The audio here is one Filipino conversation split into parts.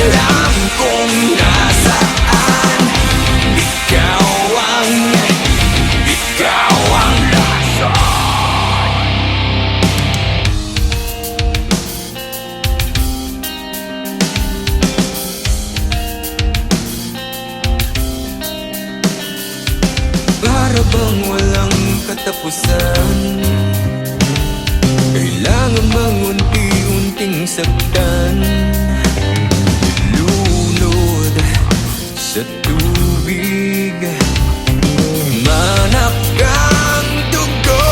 alam kung nasaan. Ikaw ang rason. Para bang walang katapusan, kailangan bang unti-unting saktan, lunod sa tubig, manak ang dugo.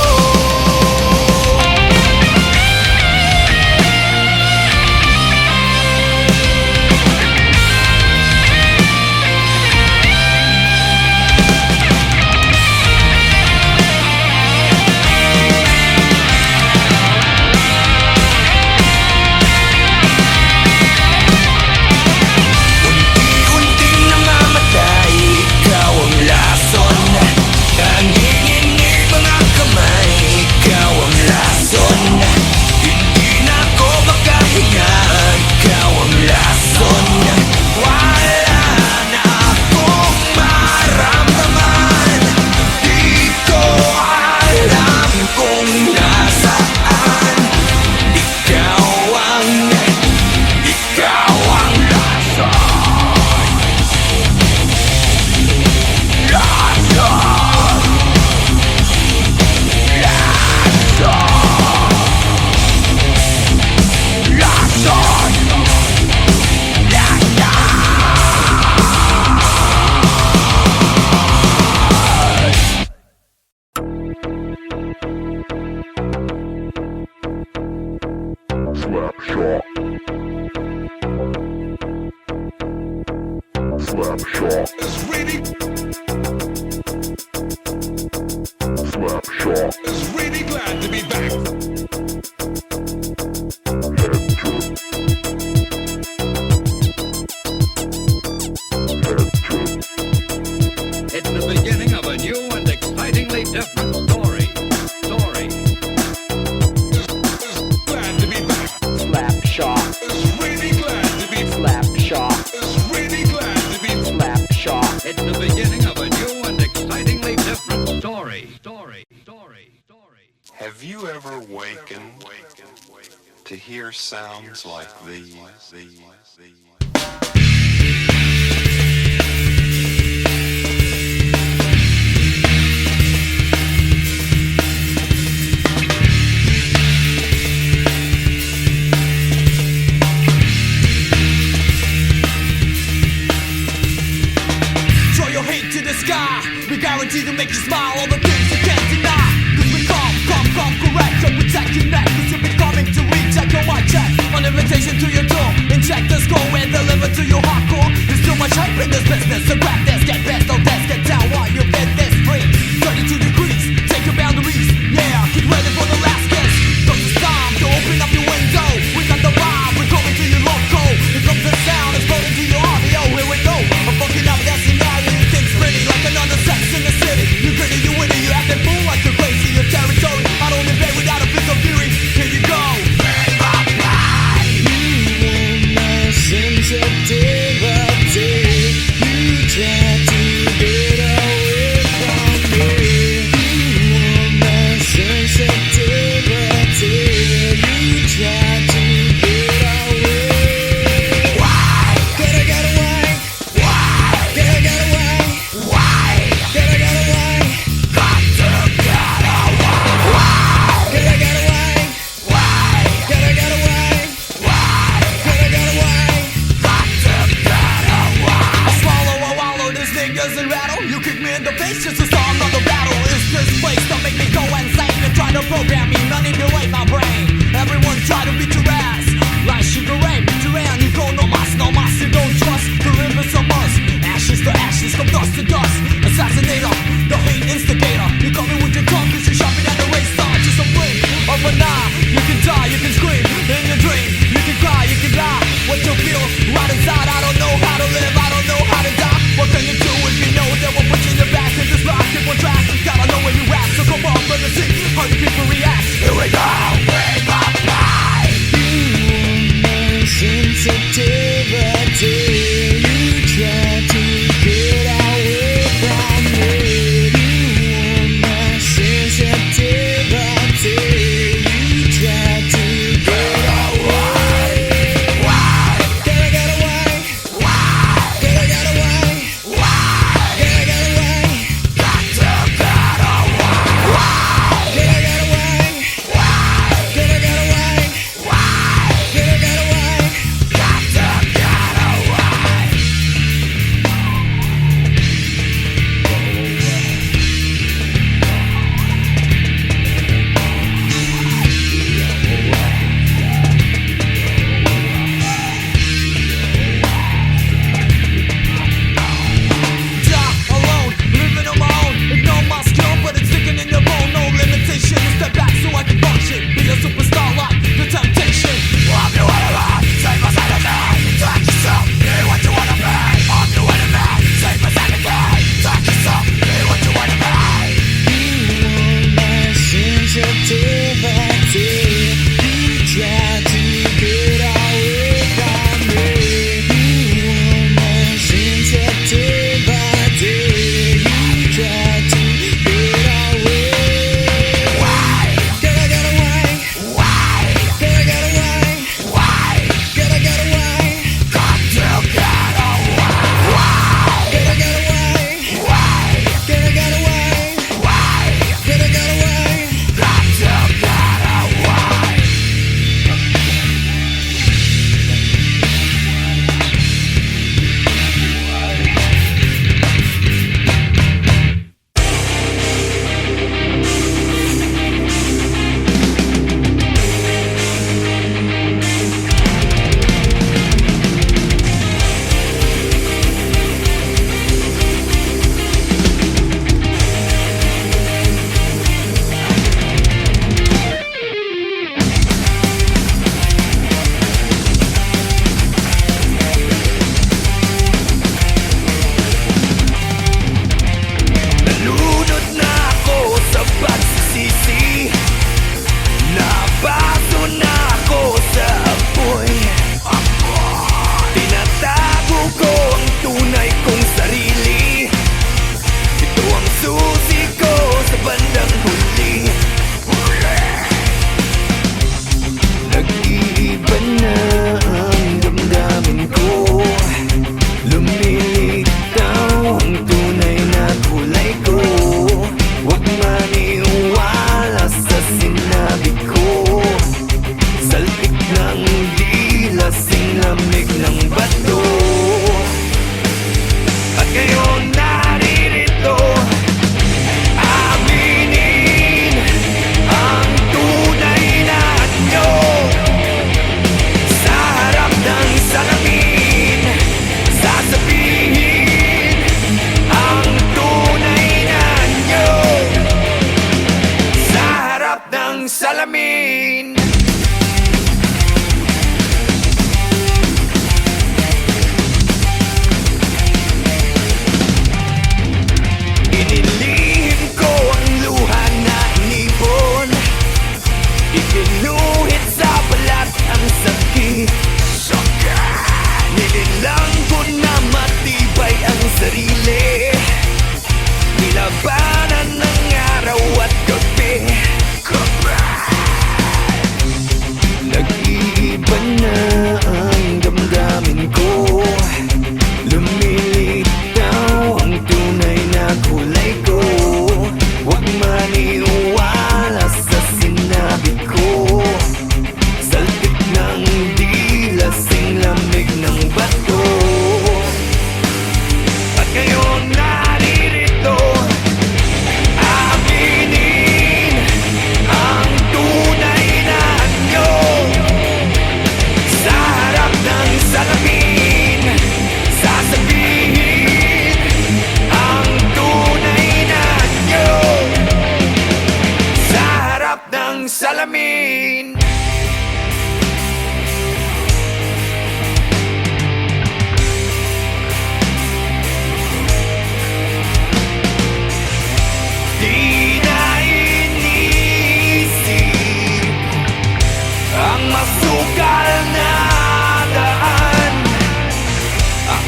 Slapshot is really Slapshot is really glad to be back. It's the beginning of a new and excitingly different story. Glad to be back. Slapshot Is really glad to be Slapshot Is really glad to be Slapshot It's the beginning of a new and excitingly different story. Have you ever wakened to hear sounds like these? Throw your hate to the sky. We guarantee to make you smile. All the things you can't deny. Cause we come correct to protect your neck. Cause you've been coming to recheck your mic check. On invitation to your door. Inject the score and deliver to your hardcore. There's too much hype in this business. So grab this, get best, no test, get down while you get this free. 32 degrees, take your boundaries. Yeah, get ready for the last kiss. Cause it's time to open up your window. We got the vibe, we're coming to your local. Here comes the sound, exploding to your audio. Here we go, I'm fucking up that scenario. You think pretty like another sex in the city. You gritty, you witty, you acting fool like you're crazy. Your territory, I don't invade without a bit of fury. Here you go. In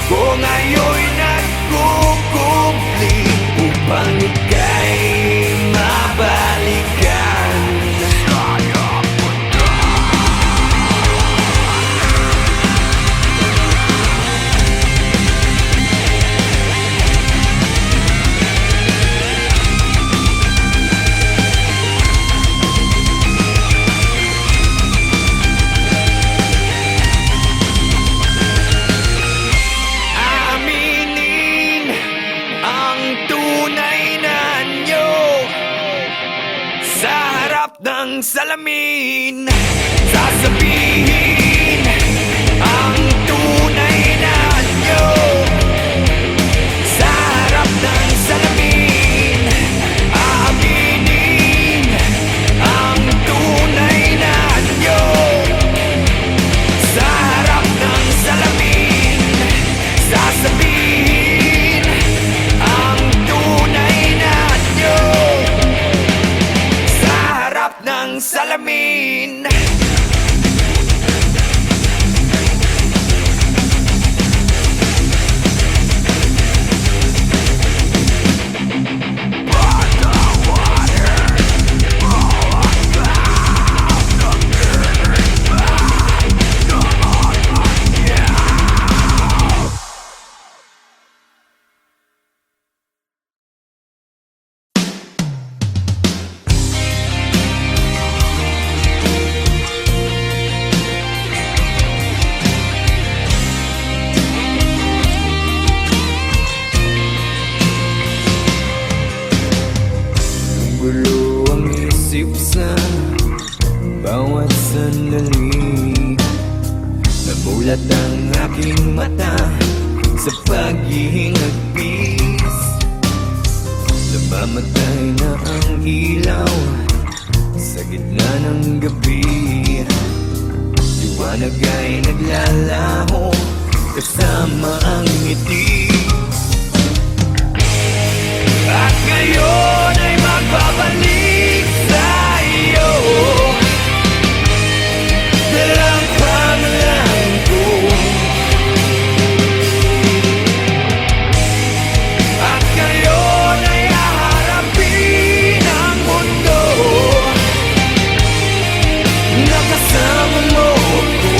Kung ayo'y nagkukupli upang ika'y mabalikan. Aminin ang tunay na anyo sa harap ng salamin. Sasabihin ang tunay na anyo sa harap ng salamin. Aminin ang tunay na anyo sa harap ng salamin. Sasabihin ang tunay na anyo sa harap ng salamin. Gulo ang isip sa bawat sandali. Namulat ang aking mata sa paghihingagpis. Namamatay na ang ilaw sa gitna ng gabi. Liwanag ay naglalaho kasama ang ngiti. At ngayon ay magbabalik sa iyo. Dalang pangalan ko. At ngayon ay haharapin ang mundo. Nakasama mo ko.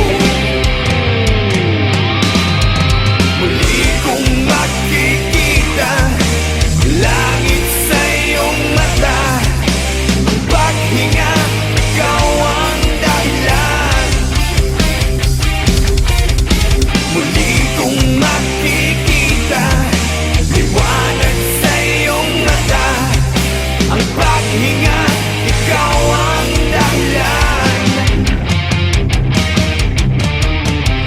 Muli kong makikita langit sa iyong mata. Ang paghinga, ikaw ang dahilan. Muli kong makikita liwanag sa iyong mata. Ang paghinga, ikaw ang dahilan.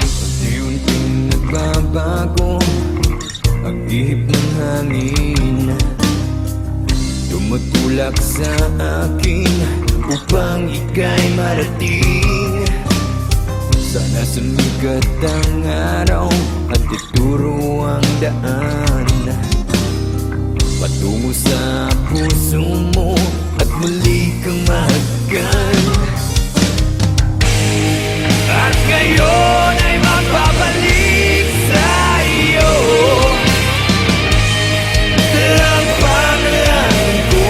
Unti-unting nagbabago ang ihip ng hangin. Tumutulak sa akin upang ika'y marating. Sana sumikat ang araw at ituro ang daan patungo sa puso mo at muli kang mahagkan. At ngayon ay magbabalik sa iyo. Dalang pangalan ko.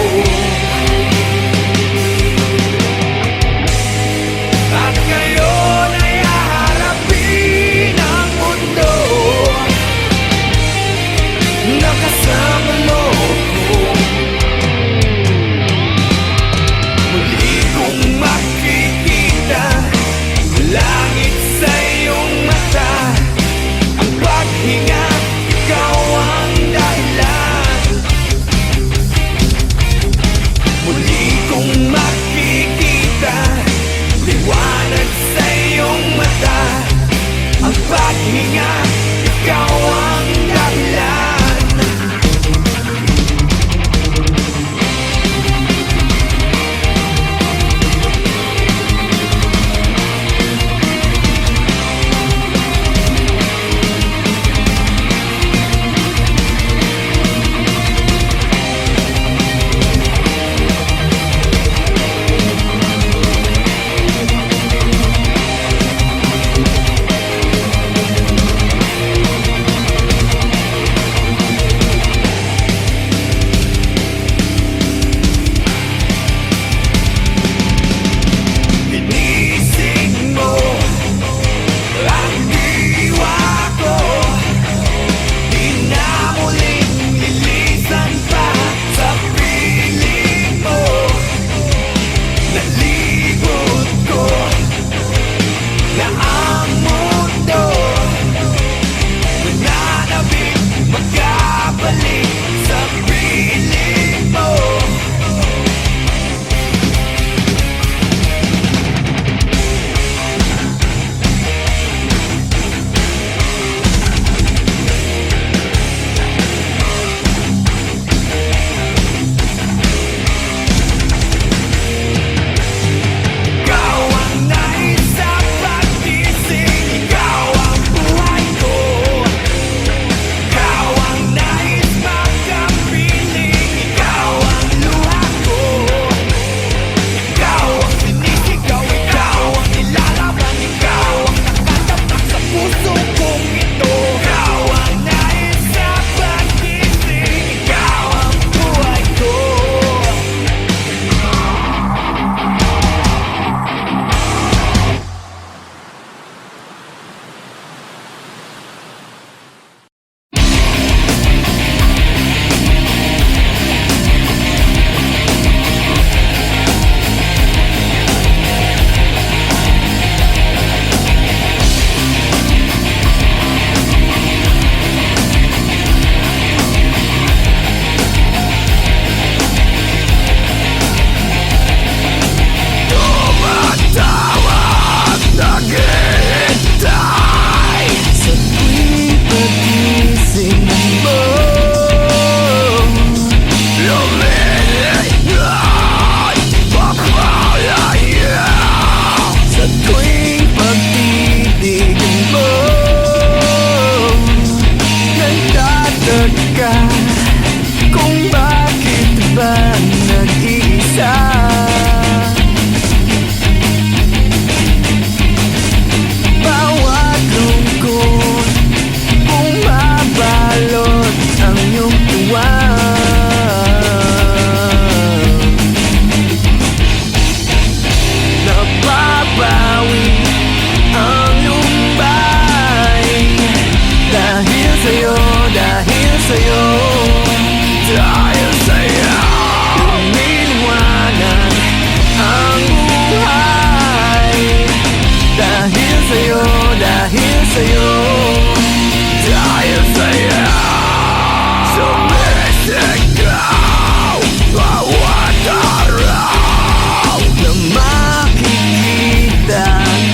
At ngayon ay haharapin ang mundo. sa'yo, dahil sa'yo, dahil sa'yo, lumiliwanag ang buhay. Dahil sa'yo, dahil sa'yo, dahil sa'yo, sumisigaw bawat araw na makikita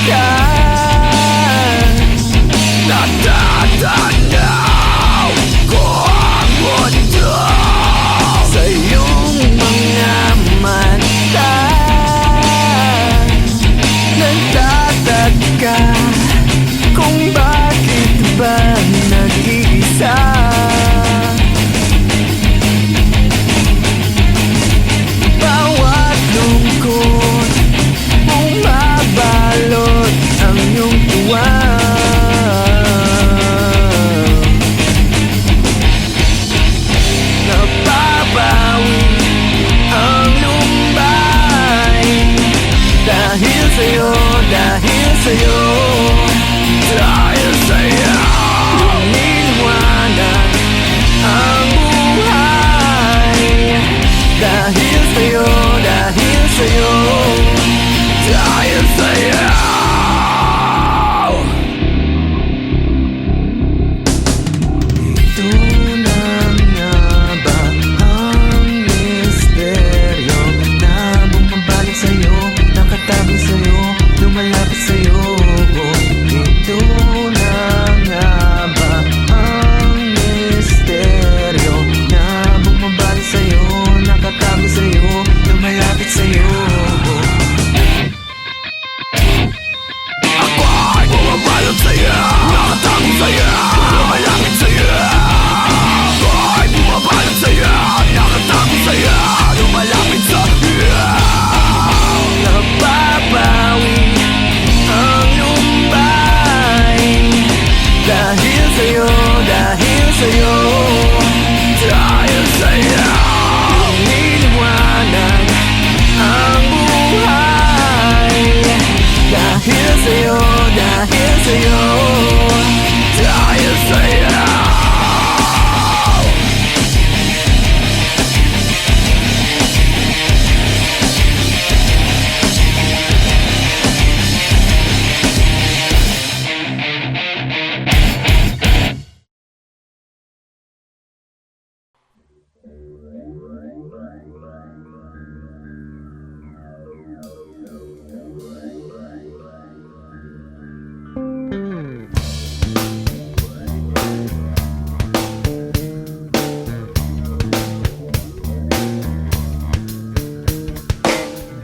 ka. Natatanaw ko ang mundo sa iyong mga mata. Nagtataka kung bakit ba nag-iisa. Bawat lungkot bumabalot ang iyong tuwa. Napapawi ang lumbay. Dahil sa'yo, dahil sa'yo, dahil sa'yo, lumiliwanag ang buhay. Dahil sa'yo, dahil sa'yo, dahil sa'yo. Ito na nga ba ang misteryo na bumabalik sa'yo, nakatago sa'yo, lumalapit sa'yo? Ito na nga ba ang misteryo na bumabalik sa'yo, nakatago sa'yo, lumalapit sa'yo? Ako ay bumabalot sa'yo, nakatago sa'yo, lumalapit sa'yo. Ako ay bumabalot sa'yo, nakatago sa'yo, lumalapit sa'yo. Napapawi ang lumbay. Dahil sa'yo, dahil sa'yo, dahil sa'yo, lumiliwanag ang buhay. Dahil sa'yo, dahil sa'yo, dahil sa'yo.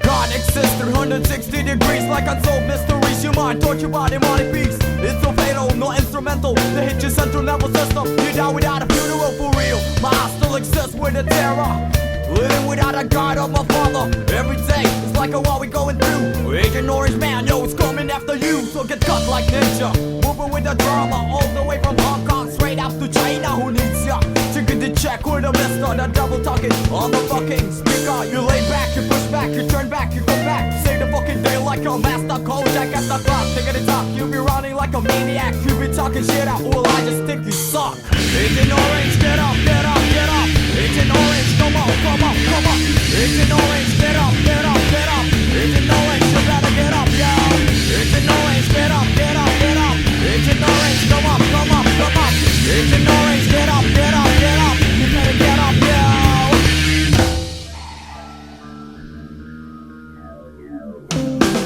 God exists 360 degrees like unsolved mysteries. Your mind tortured by demonic beats. It's so fatal, no instrumental. They hit your central nervous system. You die without a funeral for real. My heart still exists with a terror. Living without a God of my father. Every day it's like a war we going through. Agent Orange Man, yo, it's coming after you. So get cut like ninja. Moving with the drama all the way from Hong Kong straight up to China. Who needs ya? Taking the check with a mister. The double talking on the fucking speaker. You lay back, you push back, you turn back, you come back. Save the fucking day like a master Kojak at the clock. Taking the top, you be running like a maniac. You be talking shit out, well I just think you suck. Agent Orange, get up, get up, get up. Agent Orange, come on, come on, come on. Agent Orange, get up, get up, get up. Agent Orange, you better get up, yo. Agent Orange, get up, get up, get up. Agent Orange, come up, come up, come up. Agent Orange, get up, get up, get up. You better get up, yo.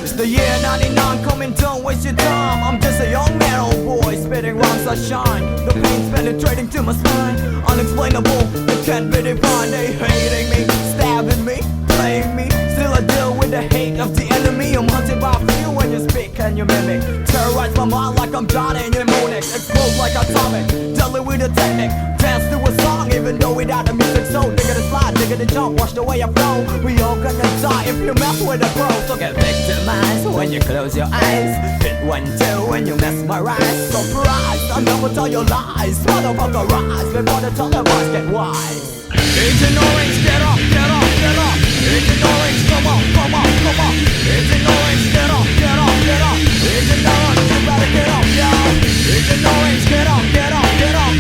It's the year 99 coming, don't waste your time. I'm just a young man, old boy, spitting rhymes that shine. The pain's penetrating to my spine. Unexplainable, it can't be defined. They hating me, stabbing me, playing me. Still I deal with the hate of the enemy. I'm hunted by few when you speak and you mimic. Terrorize my mind like I'm Johnny Mnemonic. Explode like atomic, dealing with a technique. Dance to a song even though without the music. So nigga to slide, nigga to jump, watch the way I flow. We all gonna die if you mess with the pro. So get victimized when you close your eyes. Hit 1-2 when you mesmerize. Surprise, I'll never tell your lies. Motherfucker rise before the televised get wise. Agent Orange, get up, get up, get up. Agent Orange, come on, come on, come on. Agent Orange, get up, get up, get up. Agent Orange, you better get up, yo. Agent Orange, get up, get up, get up.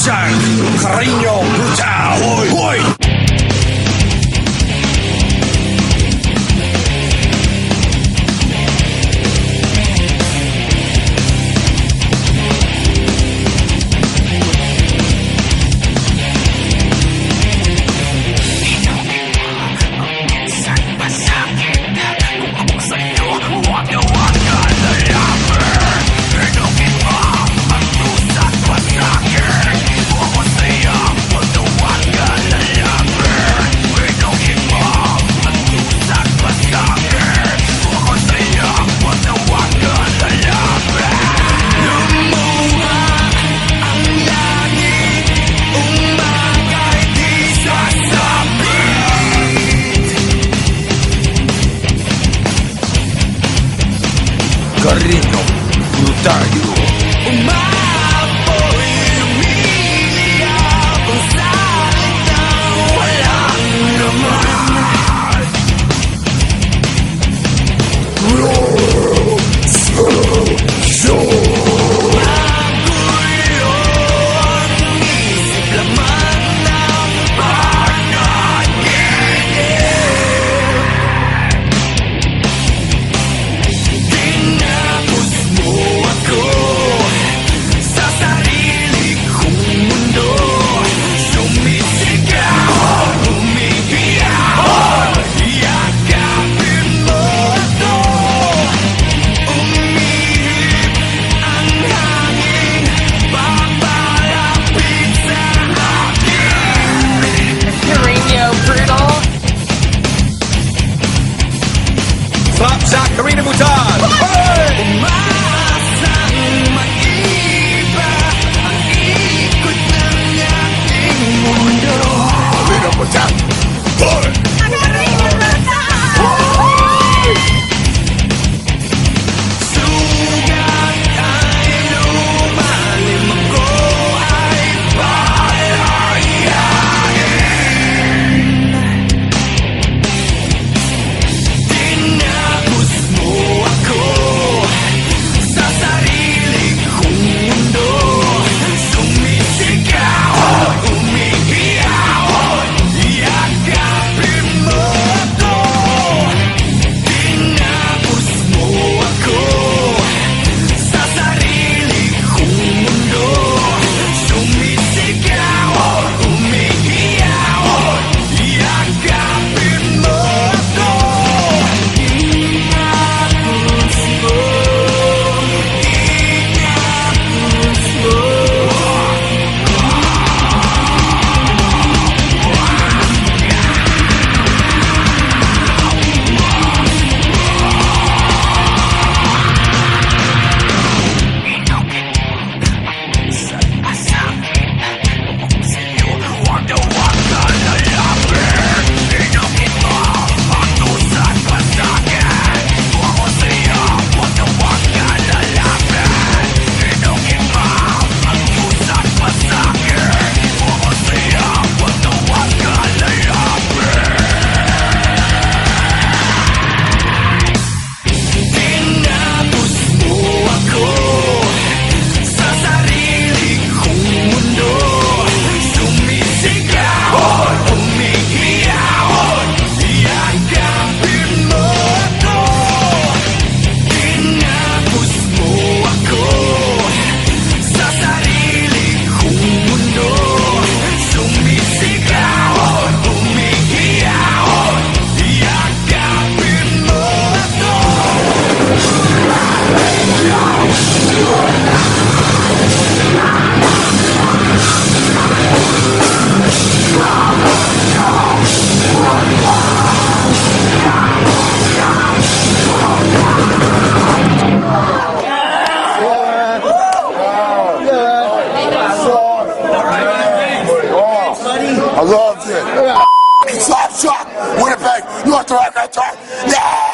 Hashtag Carino Brutal. Hoy, hoy. Carino Brutal. Carino Brutal. Slapshot Carino Brutal. Carino Brutal. I loved it. Slapshot, Winnipeg, North America. Yeah!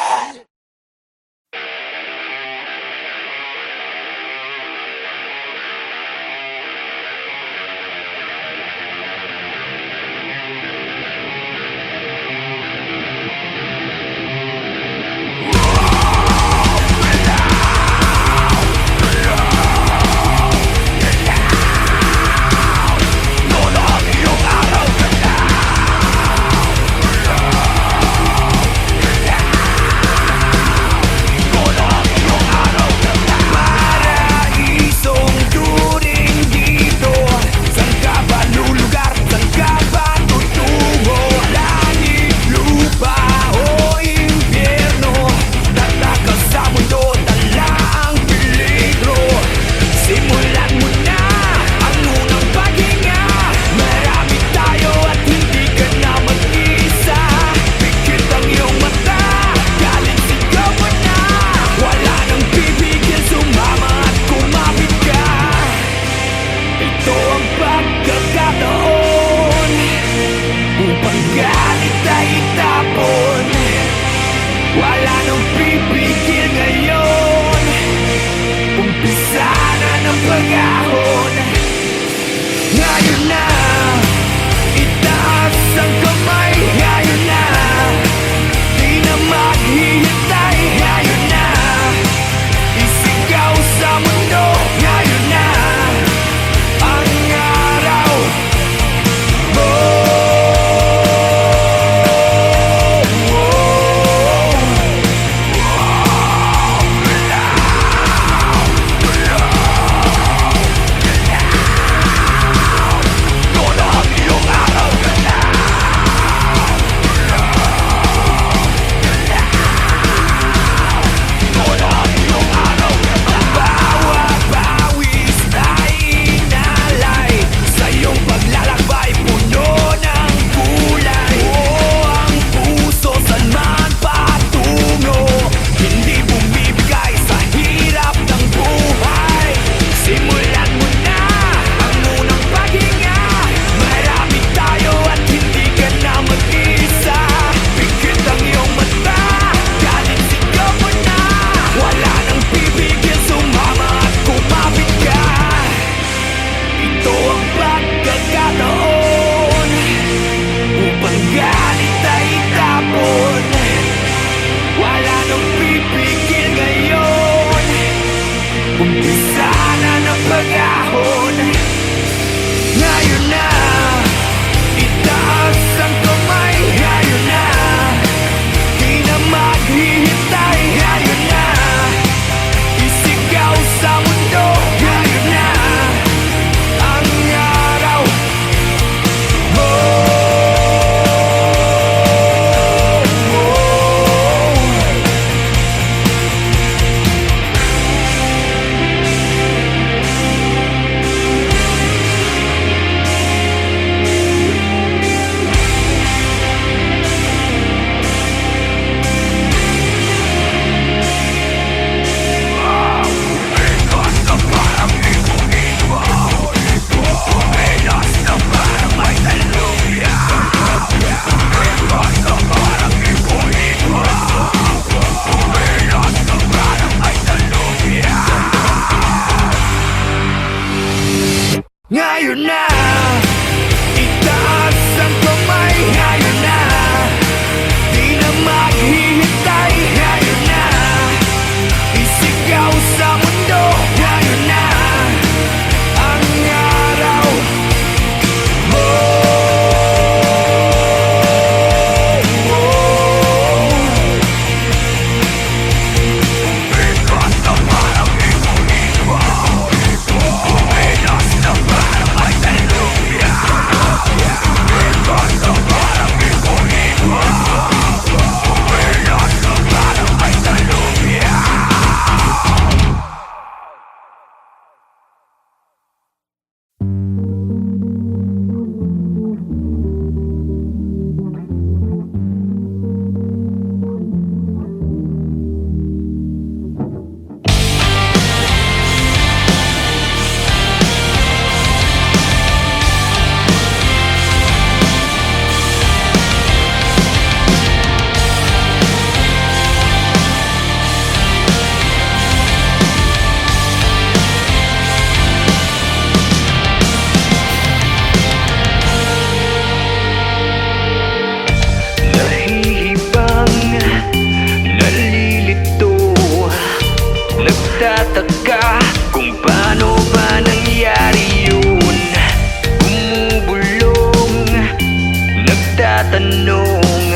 tanong,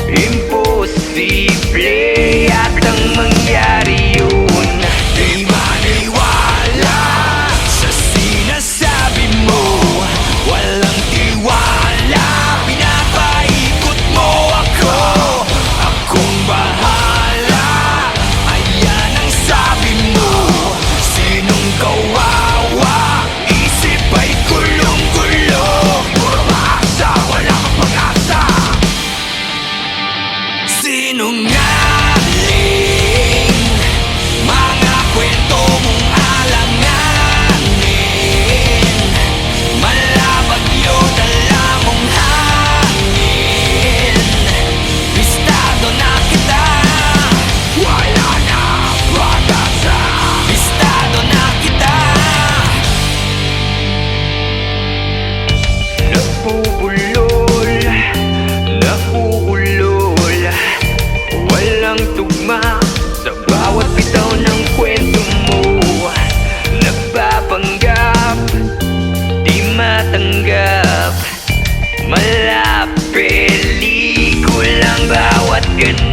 imposible yatang mangyari yun. Di maniwala sa sinasabi mo, walang tiwala, pinapaikot mo ako. Akong bahala, ayan ang sabi mo. Sinong kawawa, isip ay gulong-gulo. Puro maasa, wala kang pag-asa. Sinungaling, mga kwento mong alanganin, malabagyo dala mong hangin. Listado na kita, wala na pag-asa. Listado na kita. Napupulol, nakukulol, walang tugma sa bawat bitaw ng kwento mo. Nagpapanggap, di matanggap, mala pelikulang bawat ganap.